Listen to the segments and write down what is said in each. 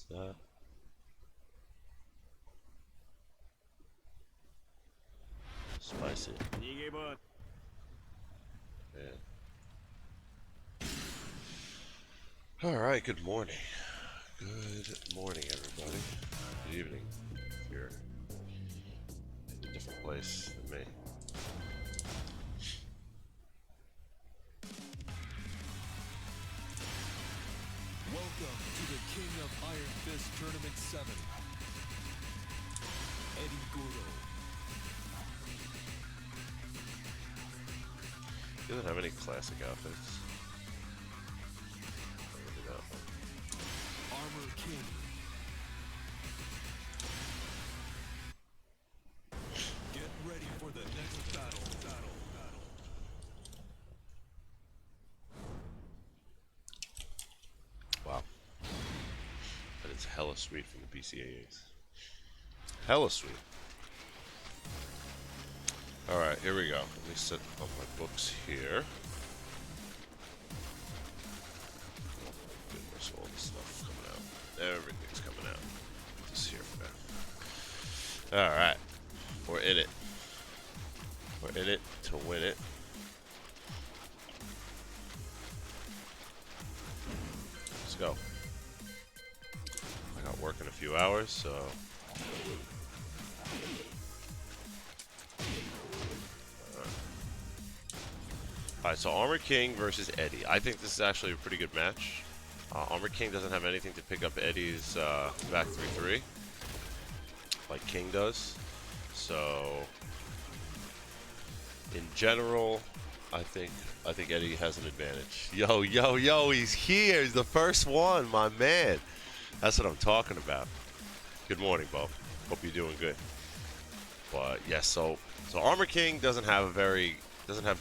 What's that? Spicy. Yeah. Alright, good morning. Good morning, everybody. Good evening, if you're in a different place than me. Welcome to the King of Iron Fist Tournament 7, Eddy Gordo. He doesn't have any classic outfits. Maybe that one. Armor King. Get ready for the next battle. Wow. That is hella sweet from the BCAAs. Hella sweet. Alright, here we go. Let me set up my books here. Goodness, all this stuff coming out. Everything's coming out. Just here for now. Alright. We're in it. We're in it to win it. Let's go. I got work in a few hours, so... Alright, so Armor King versus Eddy. I think this is actually a pretty good match. Armor King doesn't have anything to pick up Eddy's back 3-3 like King does. So, in general, I think Eddy has an advantage. Yo, he's here. He's the first one, my man. That's what I'm talking about. Good morning, Bo. Hope you're doing good. But yes, so Armor King doesn't have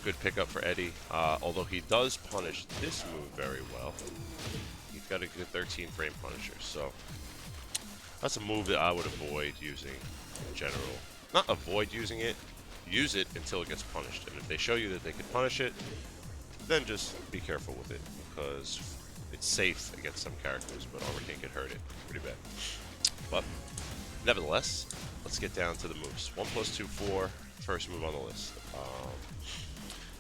good pickup for Eddy, although he does punish this move very well. He's got a good 13 frame punisher, so that's a move that I would avoid using in general. Not avoid using it, use it until it gets punished. And if they show you that they can punish it, then just be careful with it, because it's safe against some characters, but Armor King can hurt it pretty bad. But nevertheless, let's get down to the moves. 1+2, 4, first move on the list.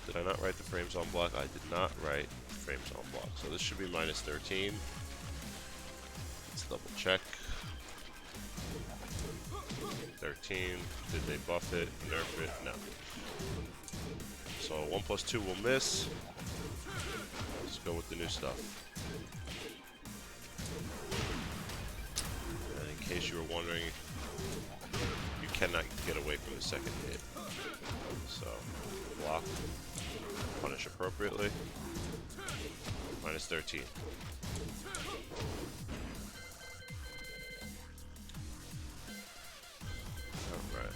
Did I not write the frames on block? I did not write frames on block. So this should be minus 13. Let's double check. 13. Did they buff it? Nerf it? No. So 1+2 will miss. Let's go with the new stuff. And in case you were wondering, you cannot get away from the second hit. So block. Punish appropriately. Minus 13. Alright.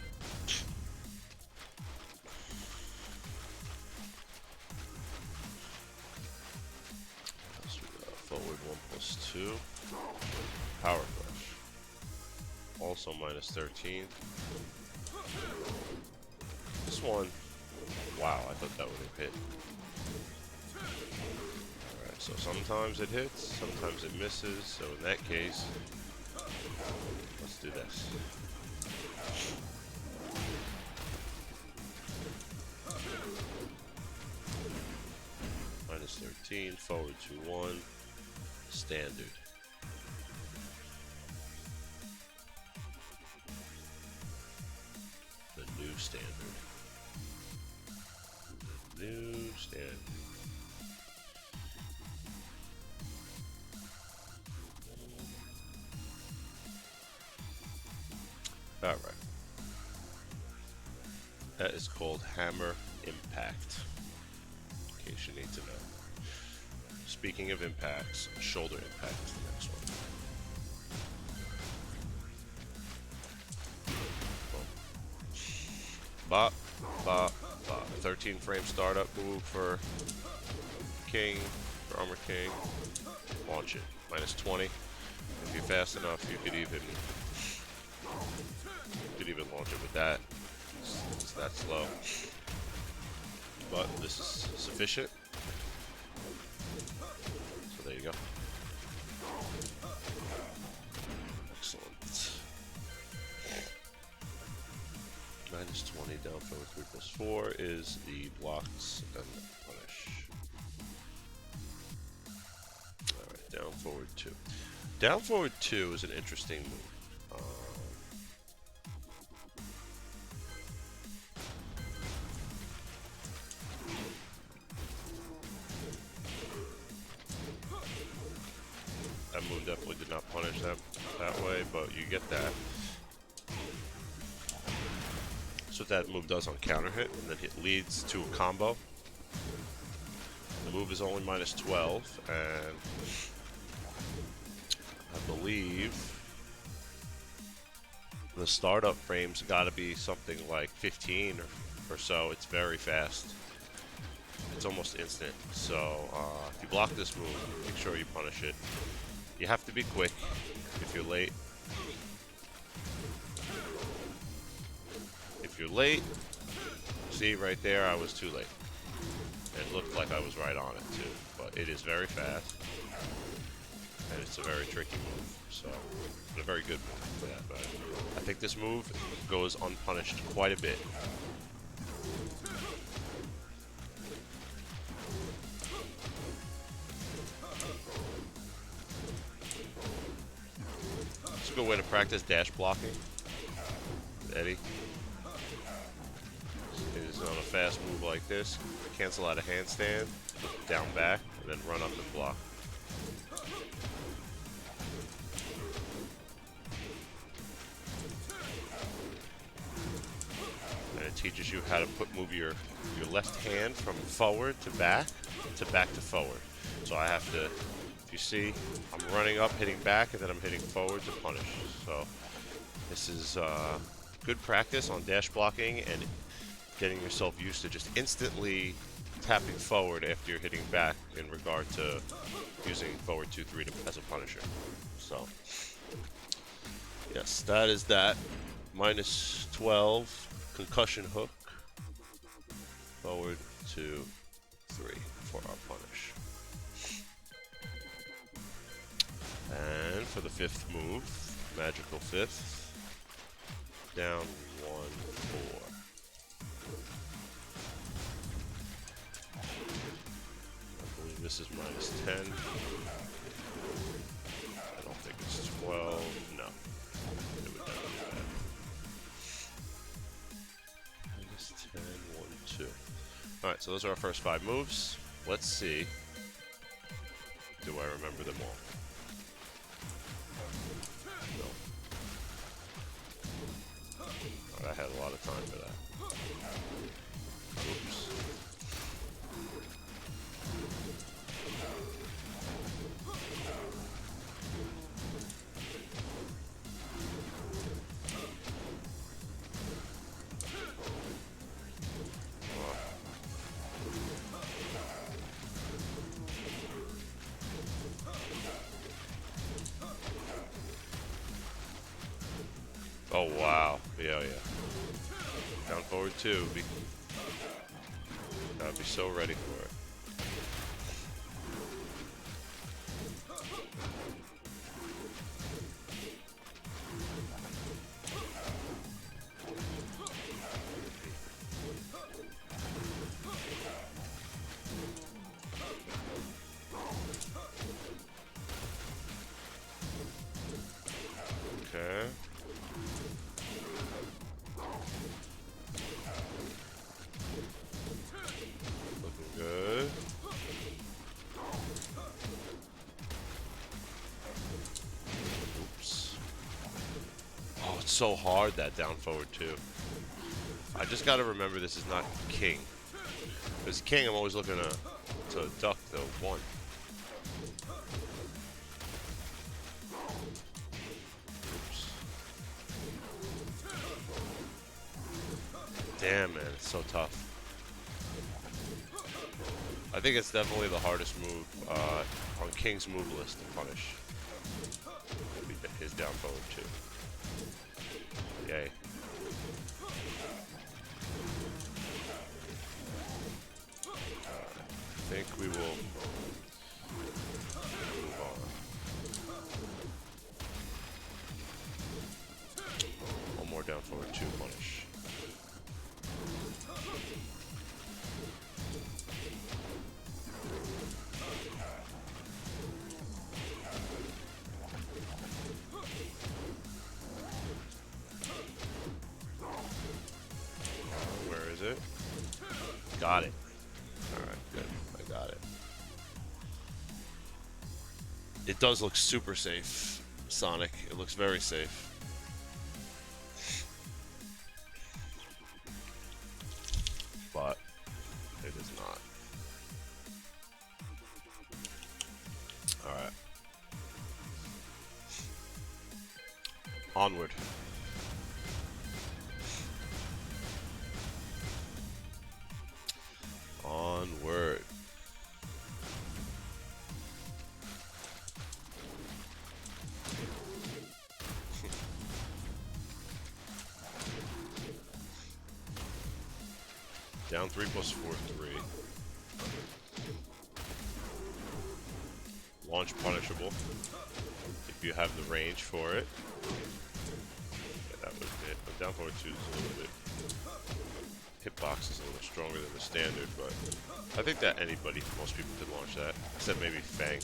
So we got forward 1+2. Power Flash. Also minus 13. This one. Wow, I thought that would have hit. Alright, so sometimes it hits, sometimes it misses, so in that case, let's do this. Minus 13, forward 2-1, standard. The new standard. New standard. Alright. That is called Hammer Impact. In case you need to know. Speaking of impacts, Shoulder Impact is the next one. Bop, bop, bop. 13 frame startup move for King, for Armor King. Launch it. Minus 20. If you're fast enough, you could even launch it with that. It's that slow. But this is sufficient. So there you go. down forward 3+4 is the blocks and punish. Alright, down forward 2. Down forward 2 is an interesting move. That move definitely did not punish that way, but you get that. That's what that move does on counter hit, and then it leads to a combo. The move is only -12, and I believe the startup frame's got to be something like 15 or so. It's very fast. It's almost instant. So if you block this move, make sure you punish it. You have to be quick if you're late. If you're late, see right there, I was too late. It looked like I was right on it too, but it is very fast, and it's a very tricky move. So, a very good move for that. But I think this move goes unpunished quite a bit. It's a good way to practice dash blocking. Eddy is on a fast move like this. Cancel out a handstand, down back, and then run up and block. And it teaches you how to move your left hand from forward to back to forward. So I have to, if you see, I'm running up, hitting back, and then I'm hitting forward to punish. So this is good practice on dash blocking and getting yourself used to just instantly tapping forward after you're hitting back in regard to using forward 2-3 as a punisher. So yes, that is that. -12 concussion hook, forward 2-3 for our punish. And for the 5th move, magical 5th, down 1-4. This is -10. I don't think it's 12. No. It would never do that. -10, 1, 2. Alright, so those are our first 5 moves. Let's see. Do I remember them all? No. Alright, I had a lot of time for that. Oops. Oh wow, yeah. Down forward 2. Gotta be so ready for it. Okay. Looking good. Oops. Oh, it's so hard, that down forward too. I just gotta remember this is not king. Because king, I'm always looking to duck the 1. Damn, man, it's so tough. I think it's definitely the hardest move on King's move list to punish. His down forward too. Yay. I think we will move on. One more down forward 2 punish. It does look super safe, Sonic. It looks very safe. But it is not. Alright. Onward. Onward. Down 3 plus 4, 3. Launch punishable if you have the range for it. Yeah, that was it. But down forward 2 is a little bit. Hitbox is a little stronger than the standard, but I think that most people could launch that, except maybe Fang.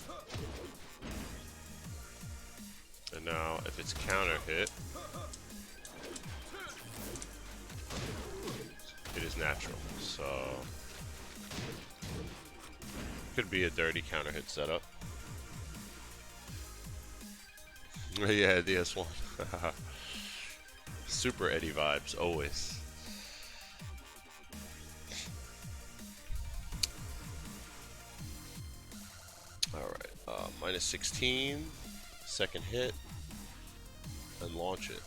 And now, if it's counter hit, it is natural. So could be a dirty counter hit setup. Yeah, DS1. Super Eddy vibes, always. Alright, minus 16, second hit, and launch it.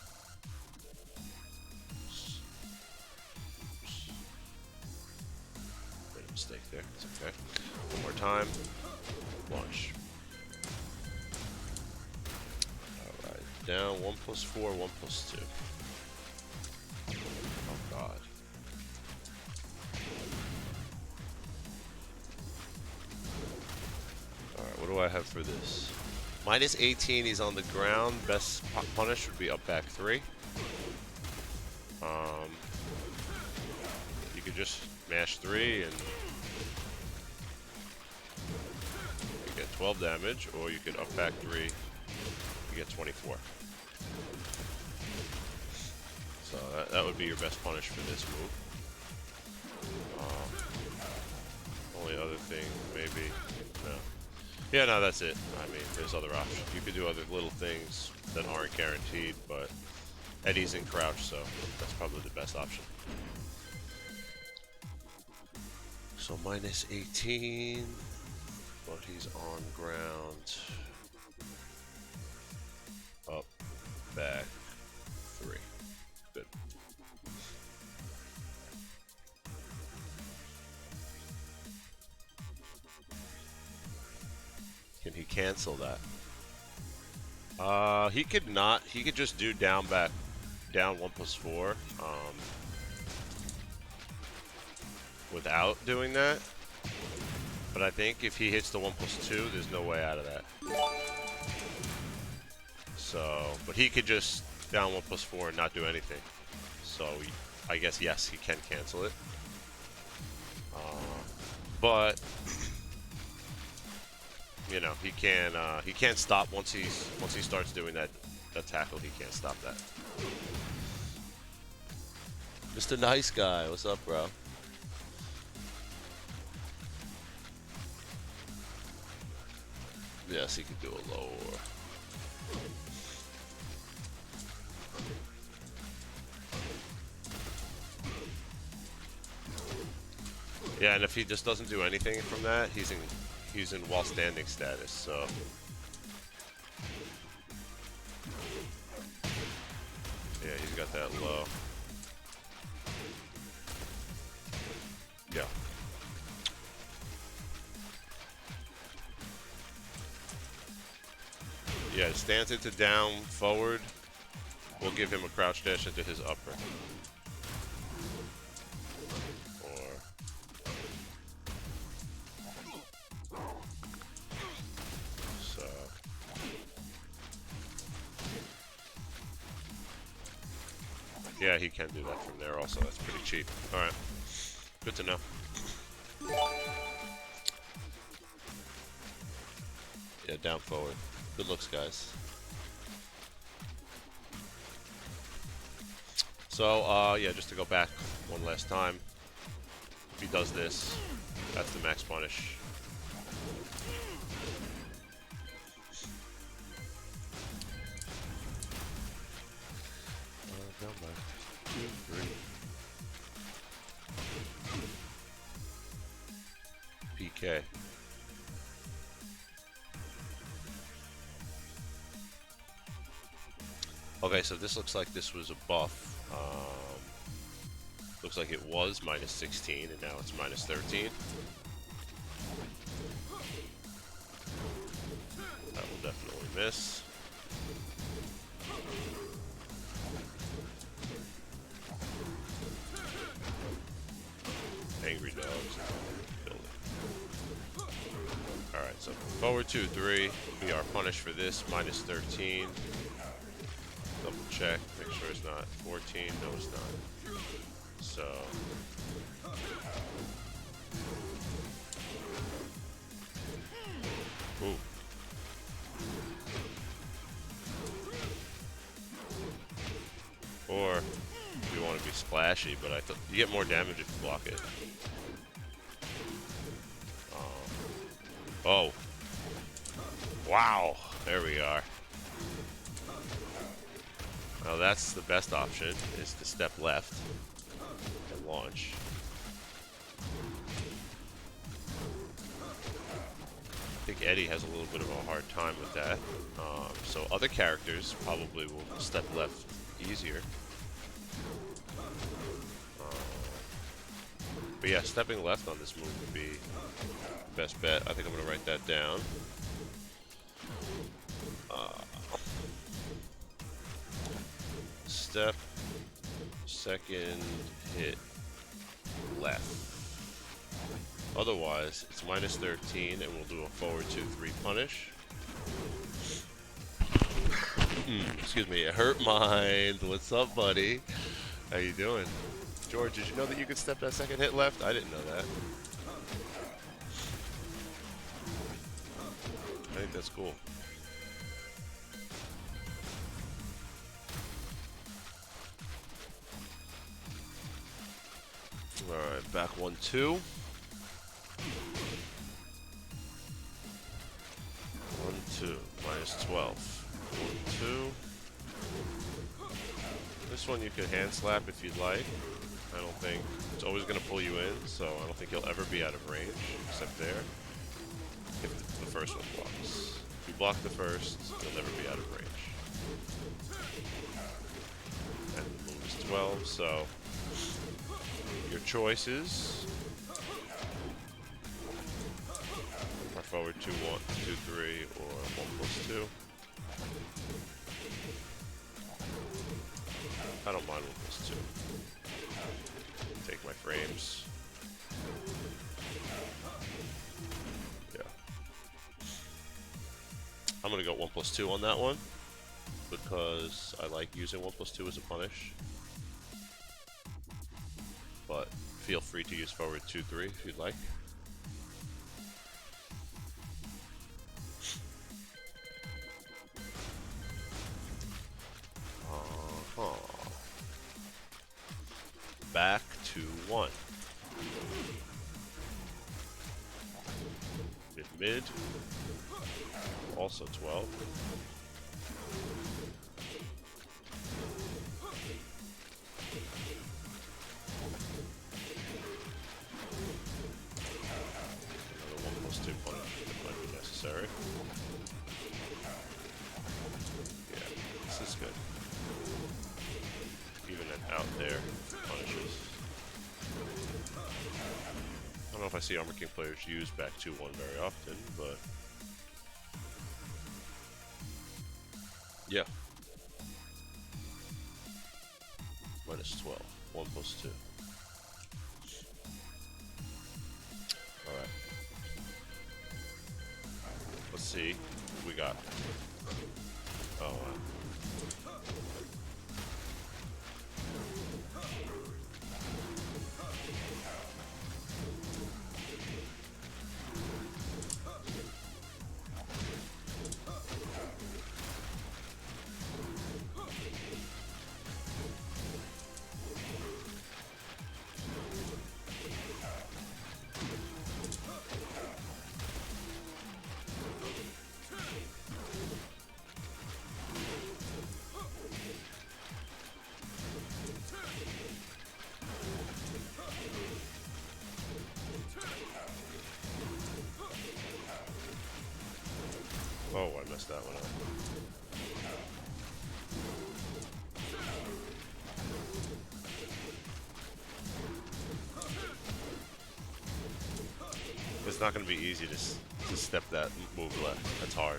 Made a mistake there, it's okay. One more time, launch. Alright, down 1 plus 4, 1 plus 2. Oh god. Alright, what do I have for this? Minus 18, he's on the ground. Best punish would be up back 3. You could just mash 3 and you get 12 damage, or you could up back 3, you get 24. So that would be your best punish for this move. Only other thing, maybe, no. Yeah, no, that's it. I mean, there's other options. You could do other little things that aren't guaranteed, but Eddy's in crouch, so that's probably the best option. So minus 18, but he's on ground. Up, back, 3. Good. Can he cancel that? He could not. He could just do down 1 plus 4. Without doing that. But I think if he hits the 1 plus 2, there's no way out of that. So, but he could just down 1 plus 4 and not do anything. So, I guess yes, he can cancel it. But you know, he can't stop once he starts doing that tackle. He can't stop that. Mr. Nice Guy, what's up, bro? Yes, he could do a lower. Yeah, and if he just doesn't do anything from that, he's in while standing status, so yeah, he's got that low. Yeah. Yeah, stands into down forward. We'll give him a crouch dash into his upper. Yeah, he can do that from there also. That's pretty cheap. Alright. Good to know. Yeah, down forward. Good looks, guys. So, yeah, just to go back one last time. If he does this, that's the max punish. Okay, so this looks like this was a buff. Looks like it was minus 16, and now it's minus 13. That will definitely miss. Angry dogs. Alright, so forward 2, 3. We are punished for this. Minus 13. Double check. Make sure it's not 14. No, it's not. So. Ooh. Or you want to be splashy, but I thought you get more damage if you block it. Oh. Wow. There we are. Now that's the best option, is to step left and launch. I think Eddy has a little bit of a hard time with that. So other characters probably will step left easier. But yeah, stepping left on this move would be the best bet. I think I'm going to write that down. Step, second hit left. Otherwise, it's minus 13, and we'll do a forward 2, 3 punish. Excuse me, it hurt mind. What's up, buddy? How you doing? George, did you know that you could step that second hit left? I didn't know that. I think that's cool. Alright, back 1, 2. 1, 2. Minus 12. 1, 2. This one you could hand slap if you'd like. I don't think it's always going to pull you in, so I don't think you'll ever be out of range, except there. If the first one blocks. If you block the first, you'll never be out of range. And the move is 12, so your choices are forward 2, 1, 2, 3, or 1+2. I don't mind 1+2. Take my frames. Yeah. I'm gonna go 1+2 on that one because I like using 1+2 as a punish. But feel free to use forward 2, 3 if you'd like. Back to 1. Mid. Also 12. Another 1+2 punish that might be necessary. Yeah, this is good. Even an out there punishes. I don't know if I see Armor King players use back 2-1 very often, but yeah. Minus 12. 1+2. Alright. Let's see what we got. Oh, wow. Oh, I messed that one up. it's not going to be easy to step that move left. That's hard.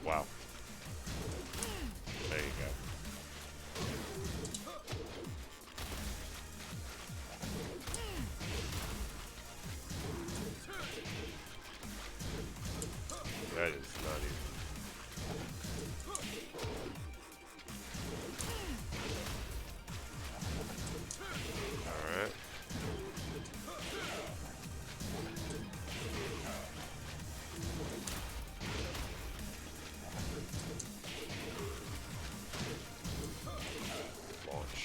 Wow. There you go. That is not easy. Alright. Launch.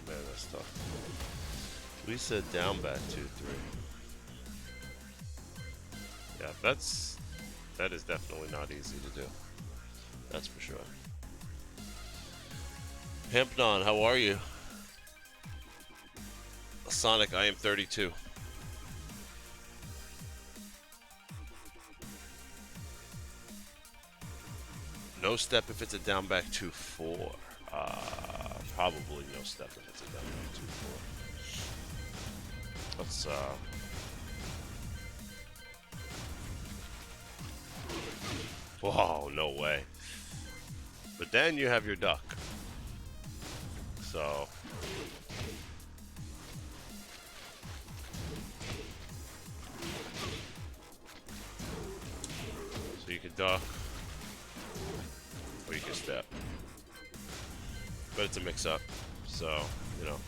Man, that's tough. We said down back 2-3. Yeah, that is definitely not easy to do. That's for sure. Hampnon, how are you? Sonic, I am 32. No step if it's a down back 2-4. Probably no step if it's a down back 2-4. Let's whoa, no way. But then you have your duck. So you can duck or you can step. But it's a mix-up, so, you know.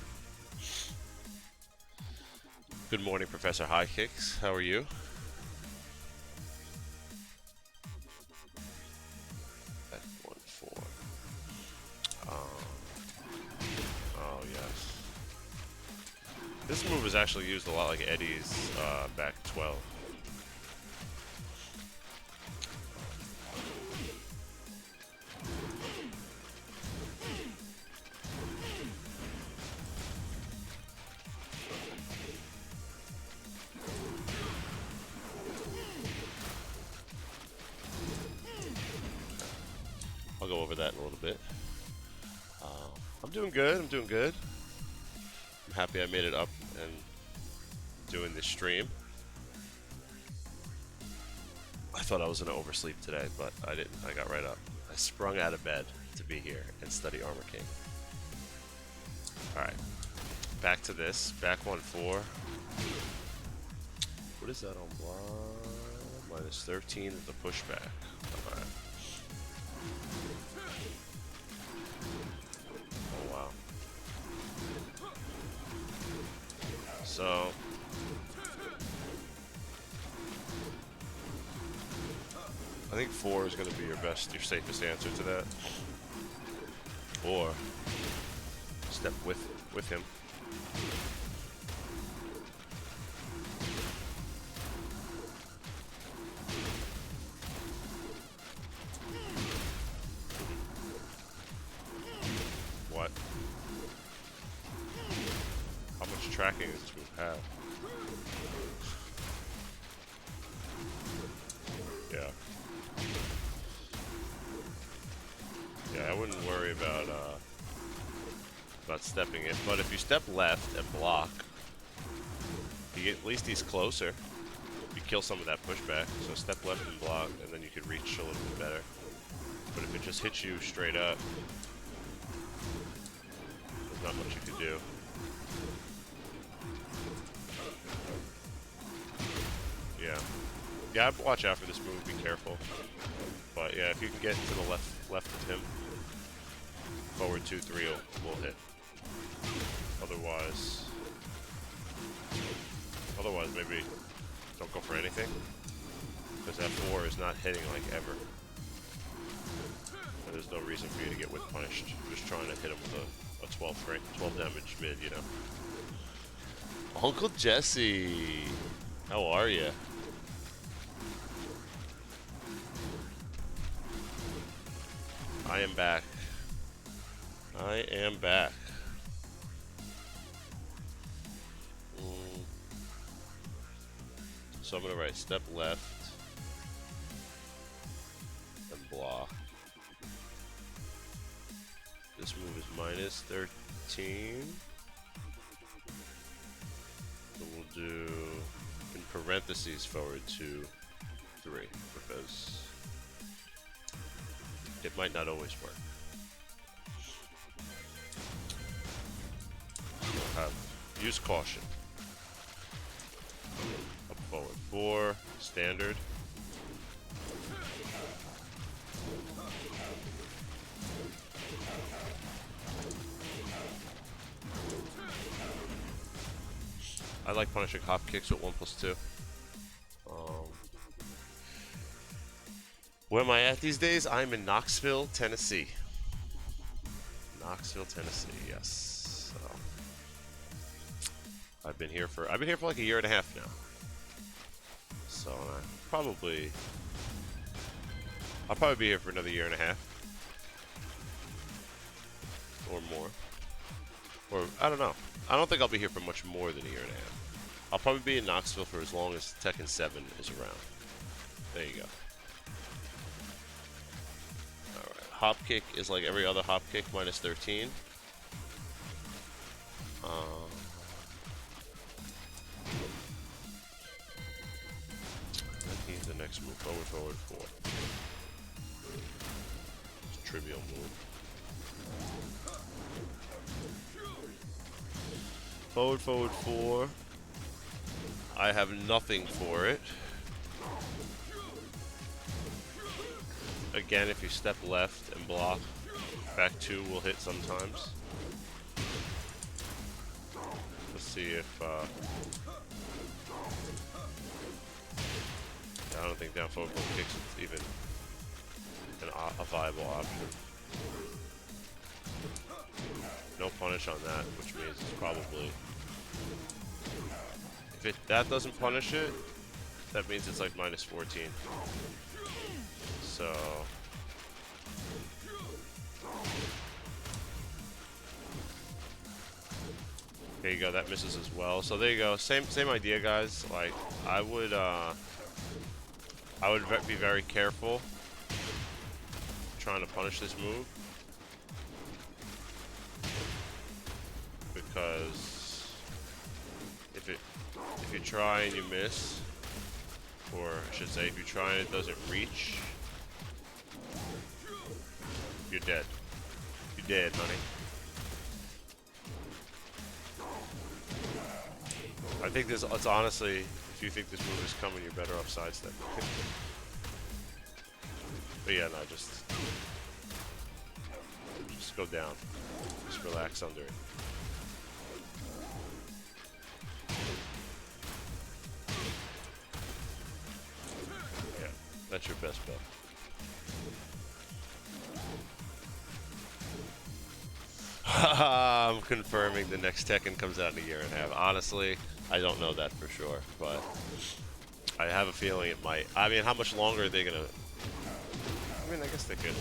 Good morning, Professor High Kicks. How are you? F14. Oh, yes. This move is actually used a lot like Eddy's back 12. I'll go over that in a little bit. I'm doing good. I'm doing good. I'm happy I made it up and doing this stream. I thought I was going to oversleep today, but I didn't. I got right up. I sprung out of bed to be here and study Armor King. Alright. Back to this. Back 1-4. What is that on block? Minus 13 with the pushback. Alright. Oh, wow. So I think 4 is going to be your safest answer to that. Or step with him. What? How much tracking does this move have? Yeah. Yeah, I wouldn't worry about stepping in, but if you step left and block, at least he's closer. You kill some of that pushback, so step left and block, and then you could reach a little bit better. But if it just hits you straight up, there's not much you could do. Yeah. Yeah, I'd watch out for this move, be careful. But yeah, if you can get to the left of him, forward 2-3 will hit. Otherwise maybe don't go for anything, because F4 is not hitting like ever. And there's no reason for you to get whip punished. You're just trying to hit him with a 12 damage mid, you know. Uncle Jesse, how are you? I am back. I am back. So I'm gonna write step left and block. This move is minus 13. So we'll do in parentheses forward 2, 3 because it might not always work. Use caution. Up forward 4, standard. I like punishing hop kicks with 1+2. Where am I at these days? I'm in Knoxville, Tennessee. Knoxville, Tennessee. Yes. So, I've been here for like a year and a half now. So I'll probably be here for another year and a half or more. Or I don't know. I don't think I'll be here for much more than a year and a half. I'll probably be in Knoxville for as long as Tekken 7 is around. There you go. Alright. Hop kick is like every other hop kick, minus 13. He's the next move. Forward 4. It's a trivial move. Forward 4. I have nothing for it. Again, if you step left and block, back 2 will hit sometimes. Let's see if I don't think down forward kicks is even a viable option. No punish on that, which means it's probably, if that doesn't punish it, that means it's like minus 14. So there you go, that misses as well. So there you go, same idea, guys. Like I would be very careful trying to punish this move, because if you try and you miss, or I should say if you try and it doesn't reach, you're dead. You're dead, honey. I think it's honestly, if you think this move is coming, you're better off sidestepping. But yeah, no, just go down. Just relax under it. Yeah, that's your best bet. I'm confirming the next Tekken comes out in a year and a half. Honestly, I don't know that for sure, but I have a feeling it might. I mean, how much longer are they gonna? I mean, I guess they could.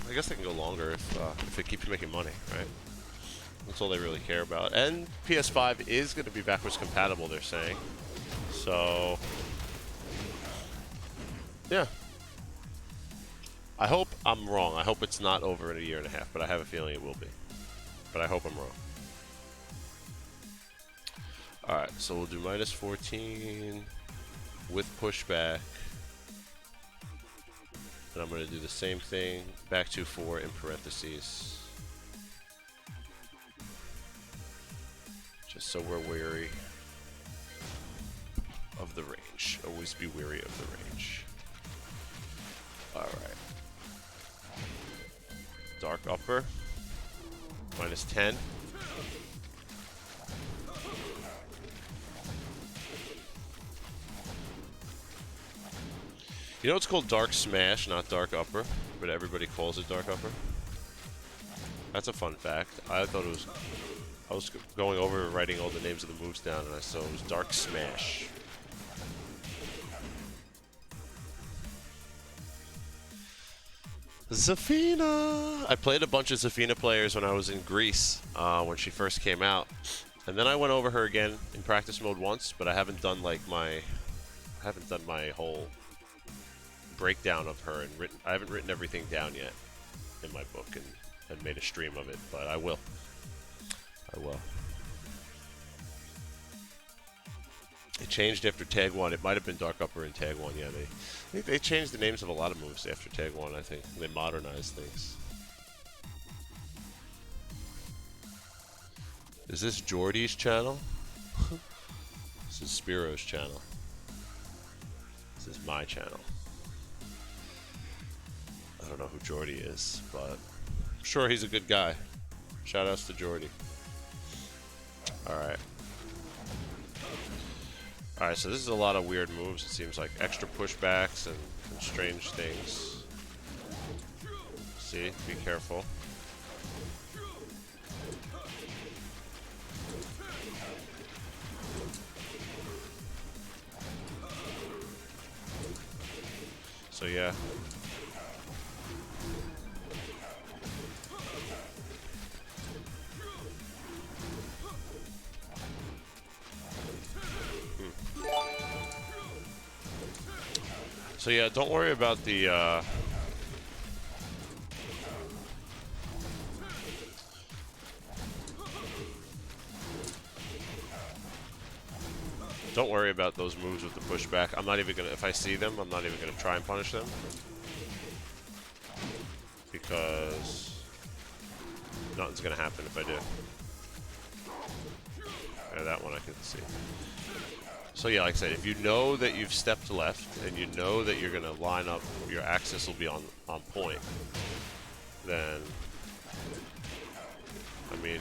I guess they can go longer if it keeps making money, right? That's all they really care about. And PS5 is going to be backwards compatible, they're saying. So, yeah. I hope I'm wrong. I hope it's not over in a year and a half, but I have a feeling it will be. But I hope I'm wrong. Alright, so we'll do minus 14 with pushback. And I'm going to do the same thing, back to 4 in parentheses. Just so we're wary of the range. Always be wary of the range. Alright. Dark upper. Minus 10. You know it's called Dark Smash, not Dark Upper, but everybody calls it Dark Upper? That's a fun fact. I thought it was... I was going over and writing all the names of the moves down, and I saw it was Dark Smash. Zafina! I played a bunch of Zafina players when I was in Greece, when she first came out. And then I went over her again in practice mode once, but I haven't done like my whole breakdown of her and I haven't written everything down yet in my book and made a stream of it, but I will. I will. It changed after Tag 1. It might have been Dark Upper in Tag 1, yeah. I think they changed the names of a lot of moves after Tag 1, I think. They modernized things. Is this Jordy's channel? This is Spero's channel. This is my channel. I don't know who Jordy is, but I'm sure he's a good guy. Shoutouts to Jordy. Alright. Alright, so this is a lot of weird moves, it seems like. Extra pushbacks and strange things. See? Be careful. So yeah. So yeah, don't worry about the don't worry about those moves with the pushback. I'm not even gonna, if I see them, I'm not even gonna try and punish them. Because nothing's gonna happen if I do. Yeah, that one I can see. So yeah, like I said, if you know that you've stepped left and you know that you're gonna line up, your axis will be on point, then I mean,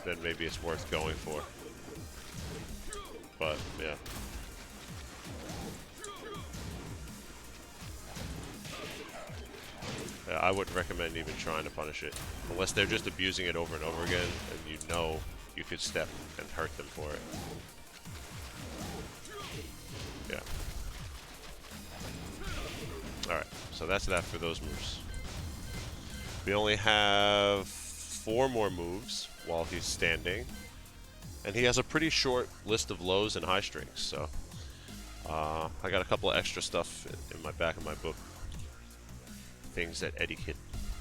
then maybe it's worth going for. But yeah. Yeah, I wouldn't recommend even trying to punish it unless they're just abusing it over and over again, and you know you could step and hurt them for it. Yeah. Alright, so that's that for those moves. We only have 4 more moves while he's standing. And he has a pretty short list of lows and high strings, so I got a couple of extra stuff in my back of my book. Things that Eddy can,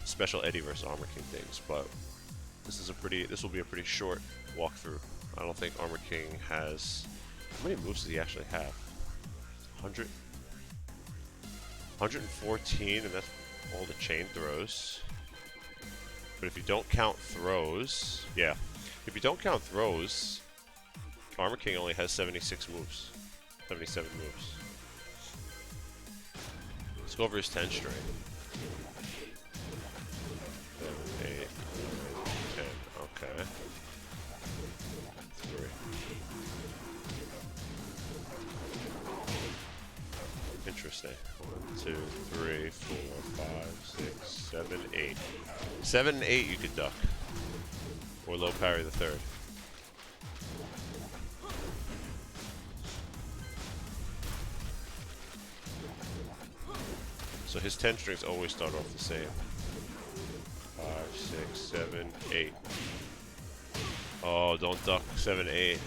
special Eddy vs Armor King things, but this will be a pretty short walkthrough. I don't think Armor King has, how many moves does he actually have? 100, 114, and that's all the chain throws. But if you don't count throws, yeah, if you don't count throws, Armor King only has 76 moves, 77 moves. Let's go over his 10 string. 7, 8, 9, 10, okay. 3. Interesting. 1, 2, 3, 4, 5, 6, 7, 8. 7 and 8 you could duck. Or low parry the third. So his 10 strings always start off the same. 5, 6, 7, 8. Oh, don't duck 7, 8.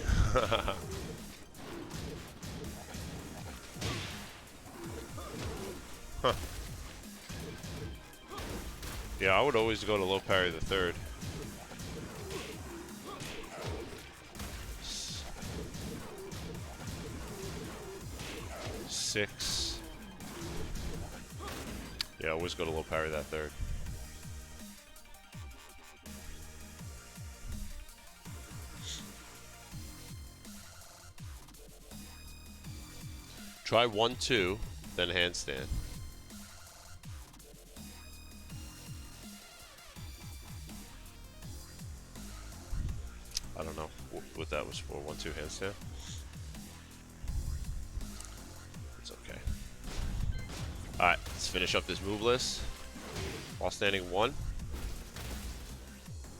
Huh. Yeah, I would always go to low parry the third. 6. Yeah, always go to low parry that third. Try 1, 2, then handstand. I don't know what that was for. 1, 2 handstand. It's okay. Alright, let's finish up this move list. While standing 1.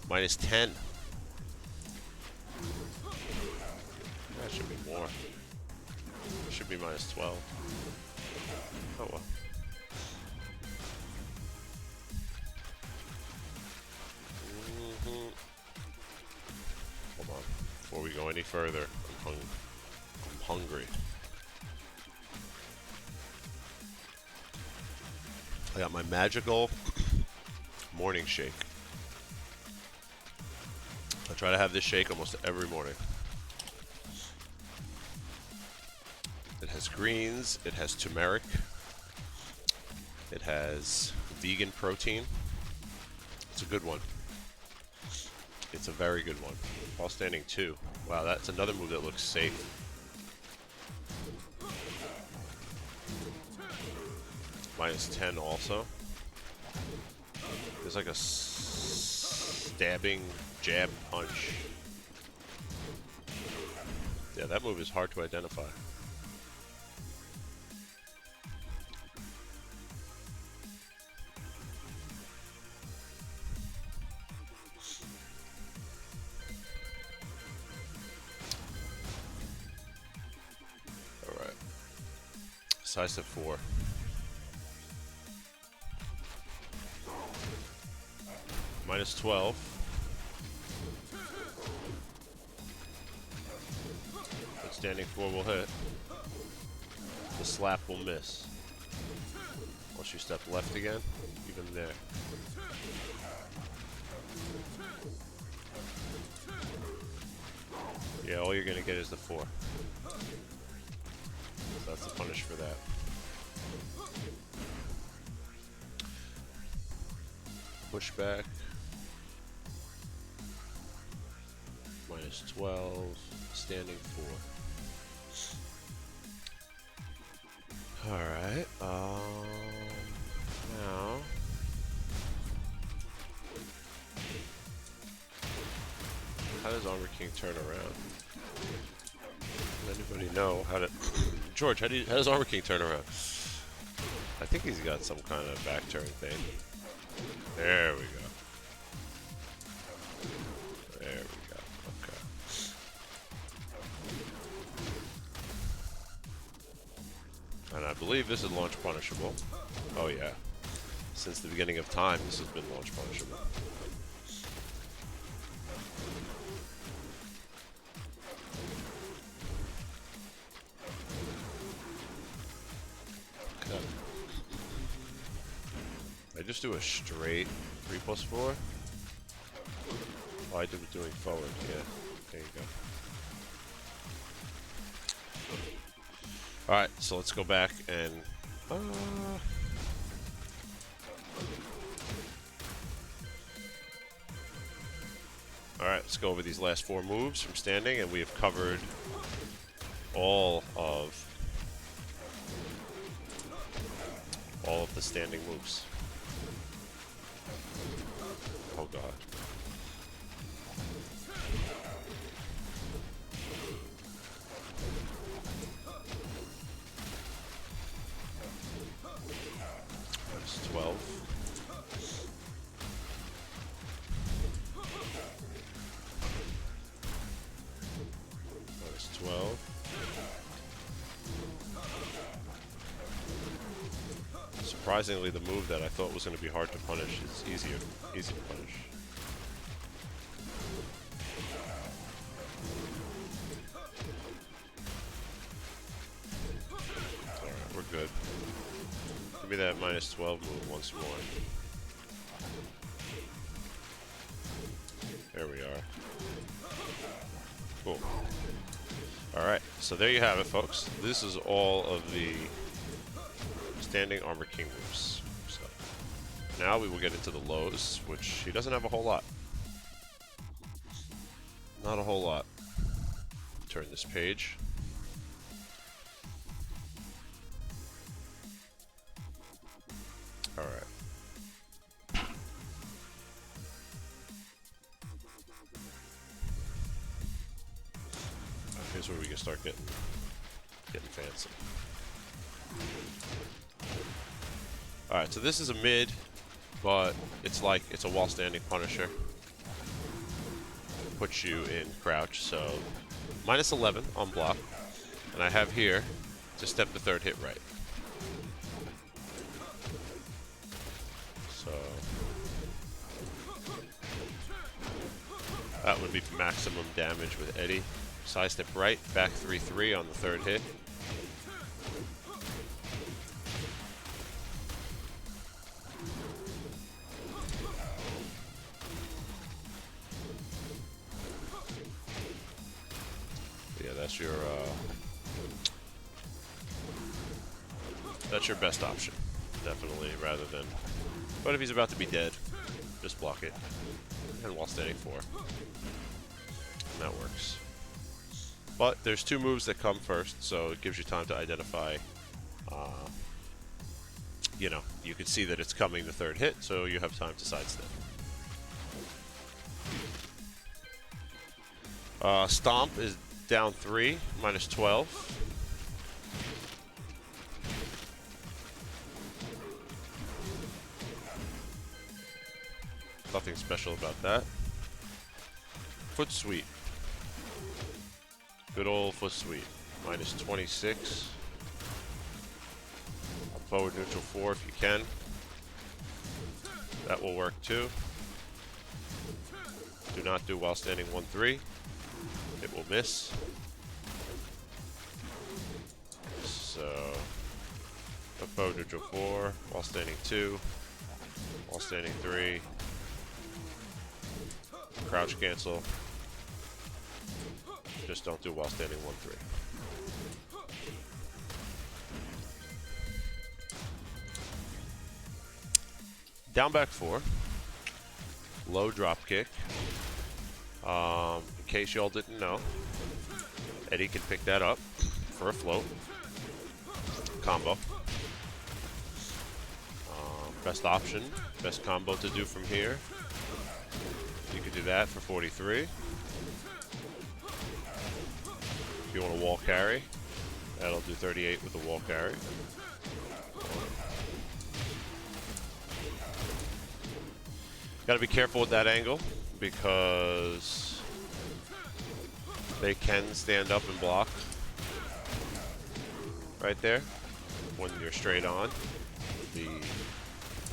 Minus 10. That should be more. It should be minus 12. Oh well. any further. I'm hungry. I got my magical morning shake. I try to have this shake almost every morning. It has greens, it has turmeric, it has vegan protein. It's a good one. It's a very good one. While standing 2. Wow, that's another move that looks safe. -10 also. There's like a stabbing jab punch. Yeah, that move is hard to identify. Alright. Decisive 4. -12. But standing 4 will hit. The slap will miss. Once you step left again, even there. Yeah, all you're gonna get is the 4. So that's the punish for that. Pushback. -12. Standing 4. Alright, now how does Armor King turn around? Does anybody know how to George, how does Armor King turn around? I think he's got some kind of back turn thing. There we go. There we go. Okay. And I believe this is launch punishable. Oh yeah. Since the beginning of time, this has been launch punishable. Okay. I just do a straight 3+4. Oh, I did it doing forward. Yeah. There you go. Alright, so let's go back and alright, let's go over these last 4 moves from standing, and we have covered all of the standing moves. Oh god. -12. -12. Surprisingly, the move that I thought was going to be hard to punish is easy to punish. Alright, we're good. Give me that -12 move once more. There we are. Cool. Alright, so there you have it, folks. This is all of the standing Armor King moves. So now we will get into the lows, which he doesn't have a whole lot. Not a whole lot. Turn this page. Alright. Here's where we can start getting fancy. Alright, so this is a mid, but it's like it's a while standing punisher. Puts you in crouch, so -11 on block. And I have here to step the 3rd hit right. So that would be maximum damage with Eddy. Sidestep right, back 3-3 on the third hit. Yeah, that's your best option, definitely, rather than. But if he's about to be dead, just block it, and while standing 4, and that works. But there's 2 moves that come first, so it gives you time to identify. You know, you can see that it's coming the third hit, so you have time to sidestep. Stomp is down 3, minus 12. Nothing special about that. Foot sweep. Good old foot sweep. Minus 26. Forward neutral 4 if you can. That will work too. Do not do while standing 1-3. It will miss. So, forward neutral 4, while standing 2, while standing 3. Crouch cancel. Just don't do while standing 1-3. Down back 4. Low drop kick. In case y'all didn't know, Eddy can pick that up for a float. Combo. Best option. Best combo to do from here. You could do that for 43. If you want a wall carry, that'll do 38 with a wall carry. Got to be careful with that angle because they can stand up and block right there when you're straight on. The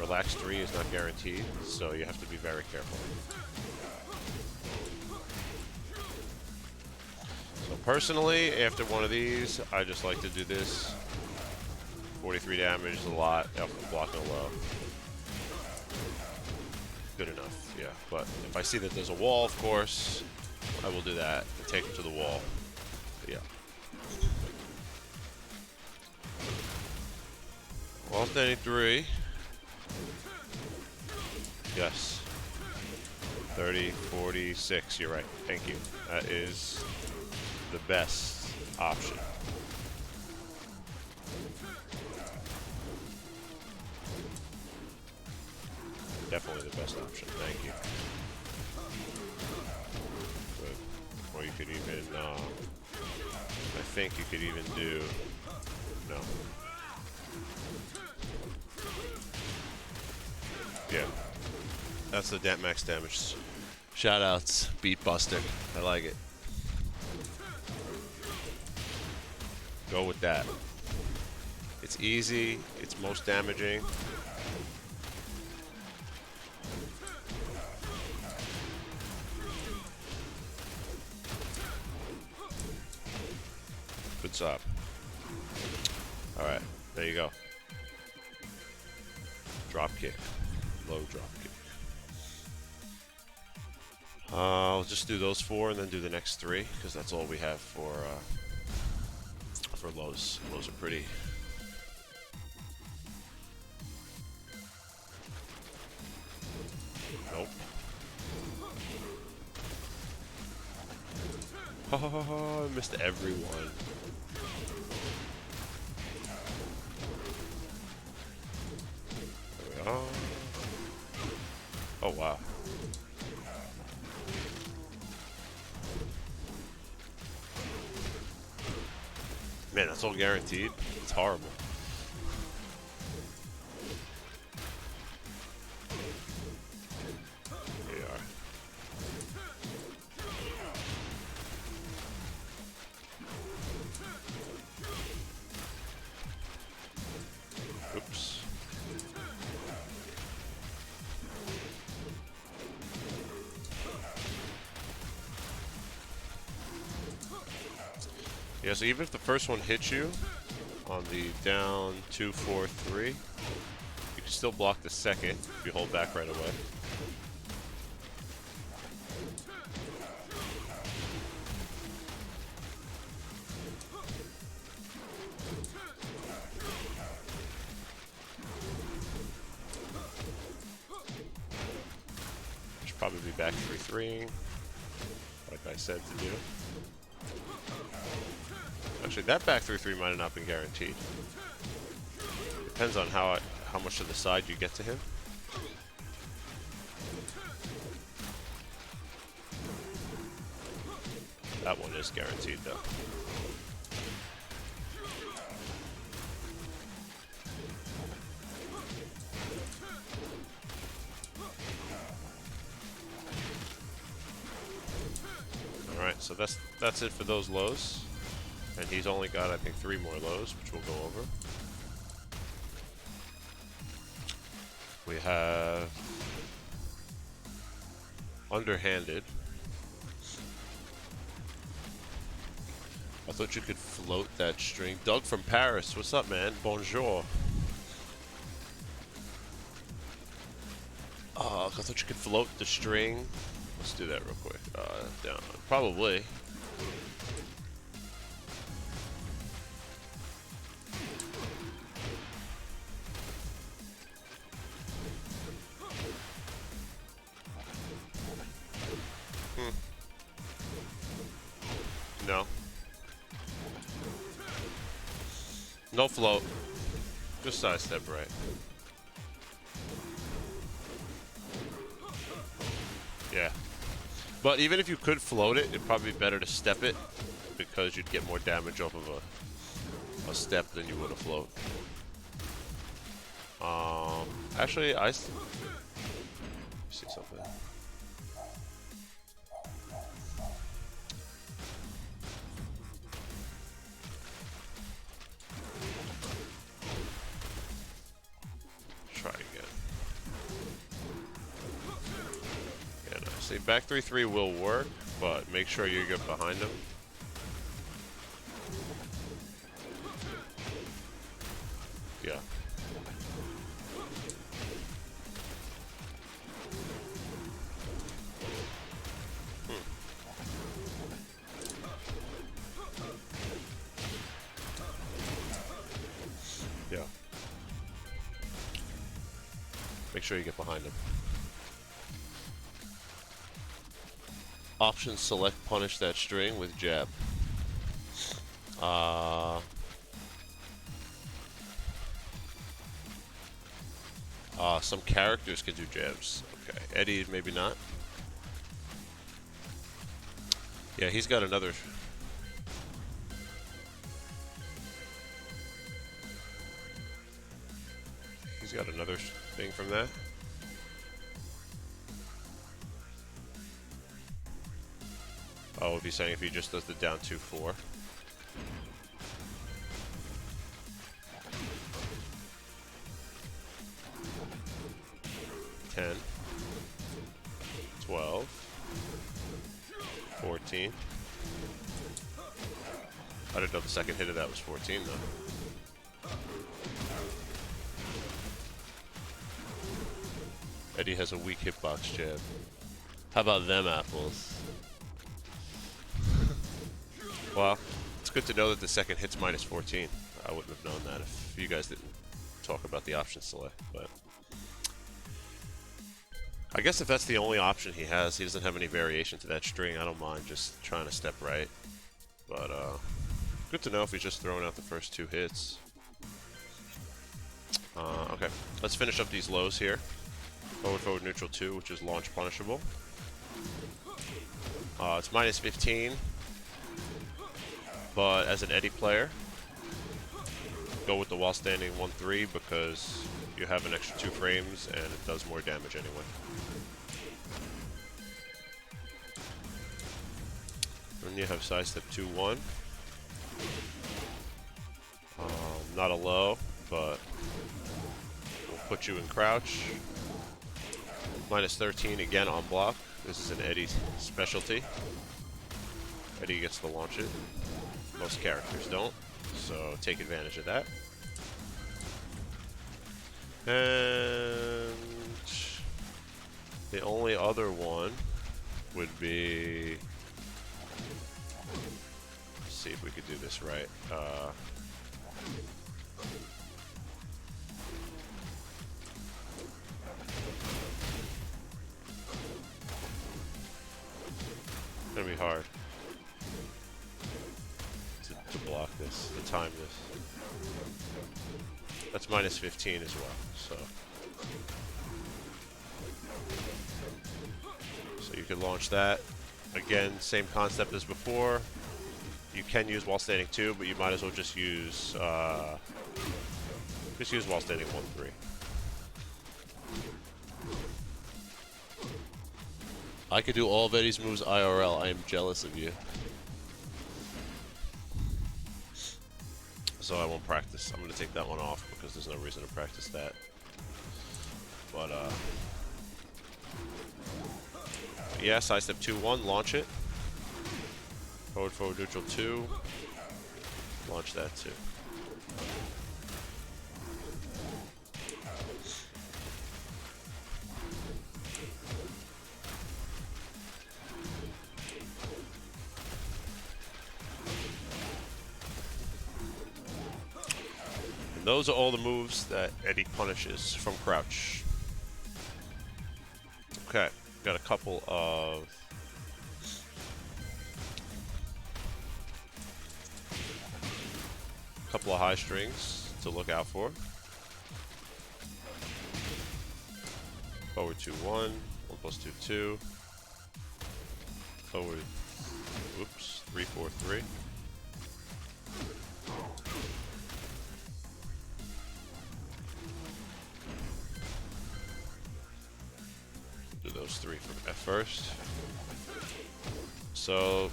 relaxed 3 is not guaranteed, so you have to be very careful. So personally, after one of these, I just like to do this. 43 damage is a lot after blocking low. Good enough, yeah. But if I see that there's a wall, of course, I will do that and take him to the wall. But yeah. Wall standing 3. Yes. 30, 46, you're right. Thank you. That is the best option. Definitely the best option. Thank you. Good. Or you could even, I think you could even do, no. Yeah. That's the max damage. Shoutouts, Beat Buster. I like it. Go with that. It's easy. It's most damaging. Good job. Alright, there you go. Drop kick. Low drop kick. I'll just do those 4 and then do the next 3 because that's all we have for lows. Lows are pretty. Nope. Oh, I missed everyone. There we go. Oh, wow. Man, that's all guaranteed. It's horrible. Here we are. Oops. Yeah, so even if the first one hits you on the down 2, 4, 3, you can still block the second if you hold back right away. Should probably be back 3-3, like I said to do. Actually, that back 3-3 might have not been guaranteed. Depends on how much to the side you get to him. That one is guaranteed, though. All right, so that's it for those lows. And he's only got, I think, 3 more lows, which we'll go over. We have underhanded. I thought you could float that string. Doug from Paris, what's up, man? Bonjour. I thought you could float the string. Let's do that real quick. Down, probably. No. No float. Just sidestep right. Yeah. But even if you could float it, it'd probably be better to step it because you'd get more damage off of a step than you would a float. Actually, let me see something. Try again. Yeah, no. See, back 3-3 will work, but make sure you get behind him. Yeah. Yeah. Make sure you get behind him. Option select punish that string with jab. Some characters can do jabs. Okay, Eddie maybe not. Yeah, he's got another. He's got another thing from that. Oh, if he's saying if he just does the down 2-4. $10, $12, $14. I didn't know the second hit of that was 14 though. Eddie has a weak hitbox jab. How about them apples? Well, it's good to know that the second hit's minus 14. I wouldn't have known that if you guys didn't talk about the option select, but I guess if that's the only option he has, he doesn't have any variation to that string, I don't mind just trying to step right. But good to know if he's just throwing out the first 2 hits. Okay, let's finish up these lows here. Forward, forward, neutral 2, which is launch punishable. It's minus 15. But as an Eddy player, go with the while standing 1-3 because you have an extra 2 frames and it does more damage anyway. Then you have sidestep 2-1. Not a low, but we'll put you in crouch. Minus 13 again on block. This is an Eddy specialty. Eddy gets to launch it. Most characters don't, so take advantage of that. And the only other one would be, let's see if we could do this right. It's gonna be hard to block this, to time this. That's minus 15 as well, so you can launch that. Again, same concept as before. You can use while standing 2, but you might as well just use while standing 1-3. I could do all of Eddy's moves IRL. I am jealous of you. So I won't practice. I'm going to take that one off because there's no reason to practice that. But yeah, sidestep 2-1, launch it. Forward, forward, neutral 2. Launch that too. And those are all the moves that Eddy punishes from crouch. Okay, got a couple of high strings to look out for. Forward 2-1, 1 plus 2-2. Forward, whoops, 3-4-3. Do those 3 from at first. So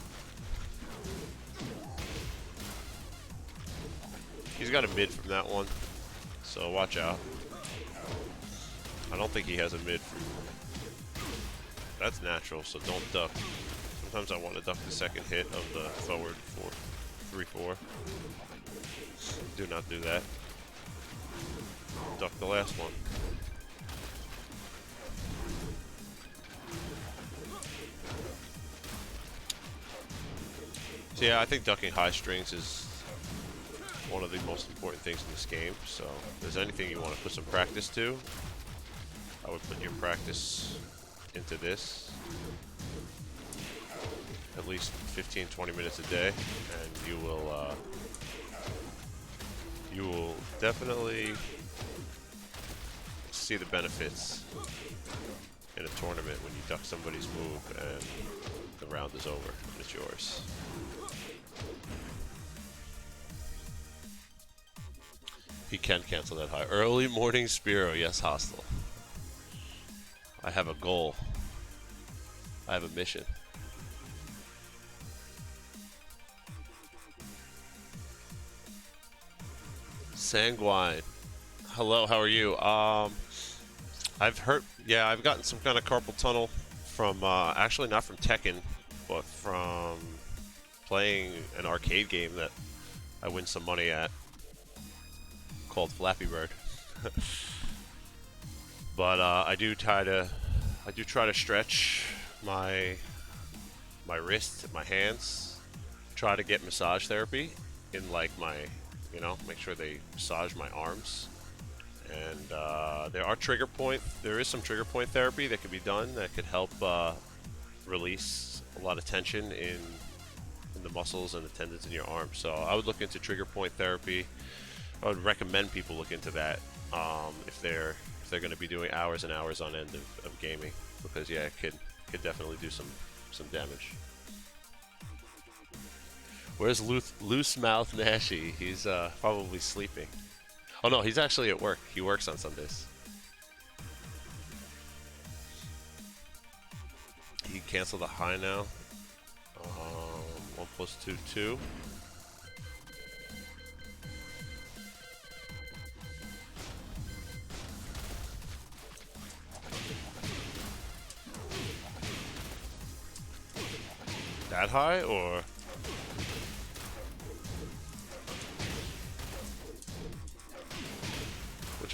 he's got a mid from that one, so watch out. I don't think he has a mid from... That's natural, so don't duck. Sometimes I want to duck the second hit of the forward 3-4. Do not do that. Duck the last one. So yeah, I think ducking high strings is one of the most important things in this game. So if there's anything you want to put some practice to, I would put your practice into this. At least 15-20 minutes a day, and you will definitely see the benefits in a tournament when you duck somebody's move and the round is over and it's yours. He can cancel that high. Early morning Spiro, yes, hostile. I have a goal. I have a mission. Sanguine. Hello, how are you? I've heard, yeah, I've gotten some kind of carpal tunnel from, actually not from Tekken, but from playing an arcade game that I win some money at called Flappy Bird. But I do try to stretch my wrists and my hands. Try to get massage therapy in like my, you know, make sure they massage my arms. And there is some trigger point therapy that can be done that could help release a lot of tension in the muscles and the tendons in your arms. So I would look into trigger point therapy. I would recommend people look into that if they're going to be doing hours and hours on end of gaming, because yeah, it could definitely do some damage. Where's Loose Mouth Nashi? He's probably sleeping. Oh no, he's actually at work. He works on Sundays. He canceled the high now. 1 plus 2, 2. That high, or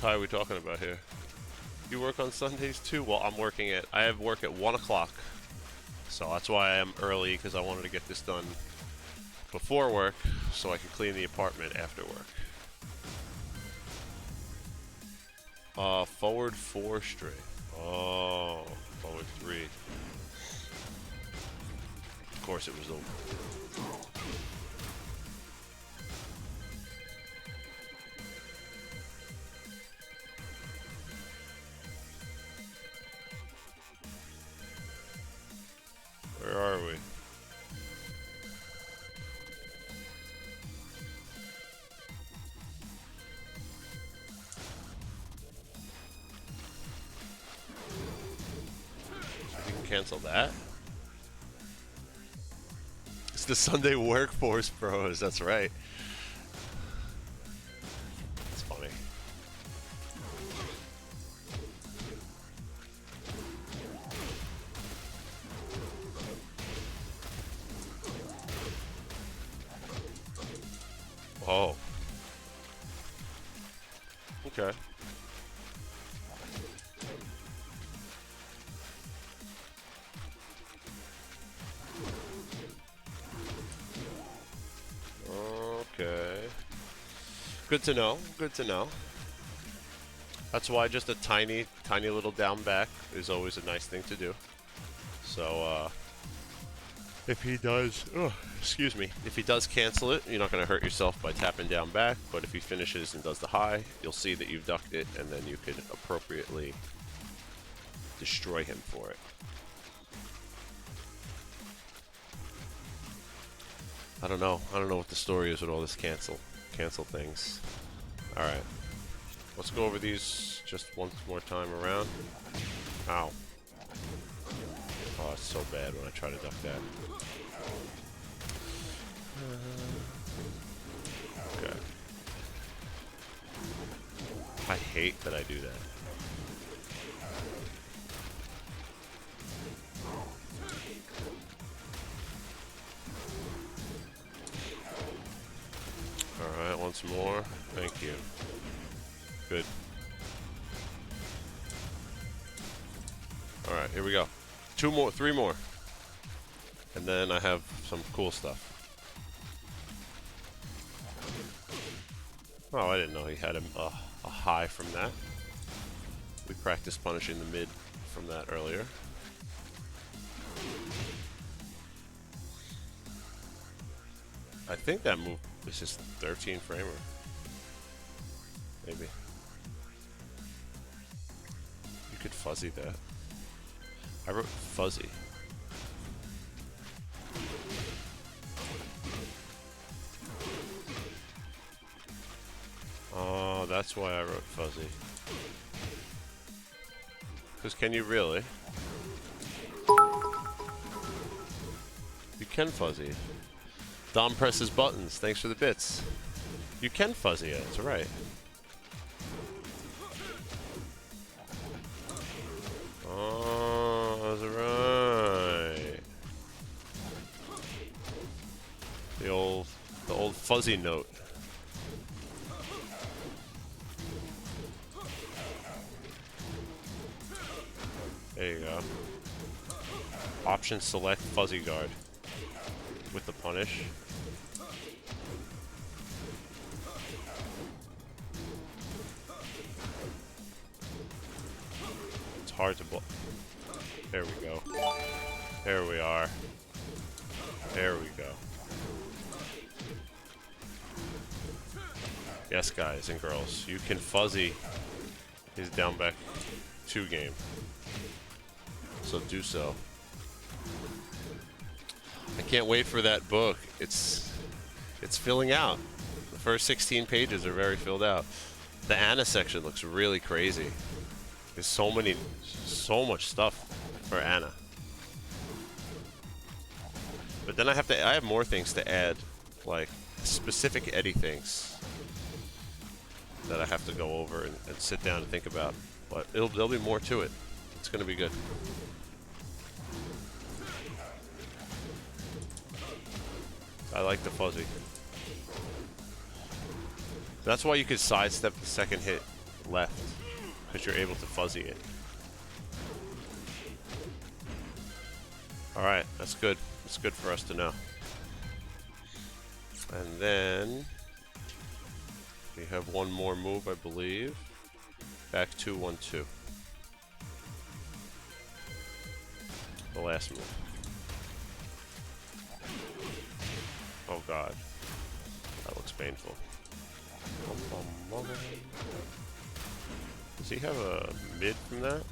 tie are we talking about here? You work on Sundays too? Well, I have work at 1 o'clock. So that's why I am early, because I wanted to get this done before work so I can clean the apartment after work. Forward 4 straight. Oh, forward 3. Of course it was over. Where are we? You can cancel that? It's the Sunday Workforce Bros, that's right. It's funny. Oh. Okay. Okay. Good to know. Good to know. That's why just a tiny little down back is always a nice thing to do. So, if he does, excuse me, if he does cancel it, you're not going to hurt yourself by tapping down back, but if he finishes and does the high, you'll see that you've ducked it, and then you could appropriately destroy him for it. I don't know what the story is with all this cancel things. Alright. Let's go over these just once more time around. Ow. Oh, it's so bad when I try to duck that. Okay. I hate that I do that. Alright, once more. Thank you. Good. Alright, here we go. 3 more. And then I have some cool stuff. Oh, I didn't know he had a high from that. We practiced punishing the mid from that earlier. I think that move is just 13 framer. Maybe. You could fuzzy that. I wrote fuzzy. Oh, that's why I wrote fuzzy. Because can you really? You can fuzzy. Dom presses buttons. Thanks for the bits. You can fuzzy it. That's right. Oh, that's right. The old fuzzy note. There you go. Option select fuzzy guard with the punish. It's hard to block. There we go. There we are. There we go. Yes, guys and girls, you can fuzzy his down back 2 game. So do so. I can't wait for that book. It's filling out. The first 16 pages are very filled out. The Anna section looks really crazy. There's so much stuff for Anna. But then I have more things to add, like specific Eddy things that I have to go over and sit down and think about. But there'll be more to it. It's gonna be good. I like the fuzzy. That's why you could sidestep the second hit left because you're able to fuzzy it. Alright, that's good. That's good for us to know. And then we have one more move, I believe. Back 2-1-2. The last move. Oh god. That looks painful. Does he have a mid from that?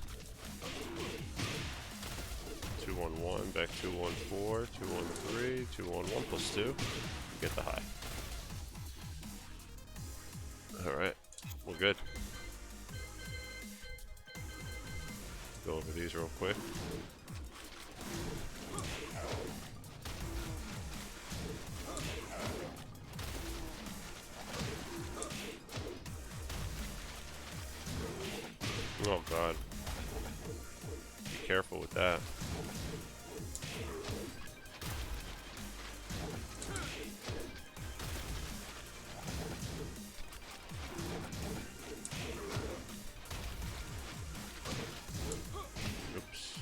2-1-1, back 2-1-4, 2-1-3, 2-1-1 plus 2. Get the high. Alright, we're good. Go over these real quick. Oh god. Be careful with that. Oops.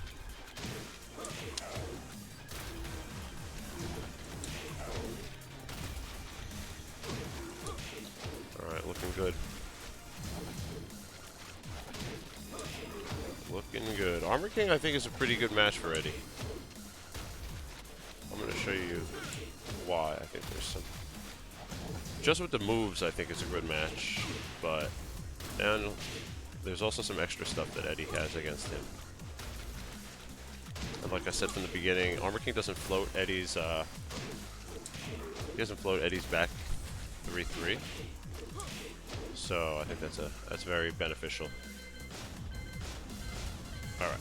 Alright, looking good. Looking good. Armor King, I think, is a pretty good match for Eddy. I'm going to show you why. I think there's some... Just with the moves, I think it's a good match. But then there's also some extra stuff that Eddy has against him. And like I said from the beginning, Armor King doesn't float Eddy's... he doesn't float Eddy's back 3-3. So I think that's very beneficial. Alright,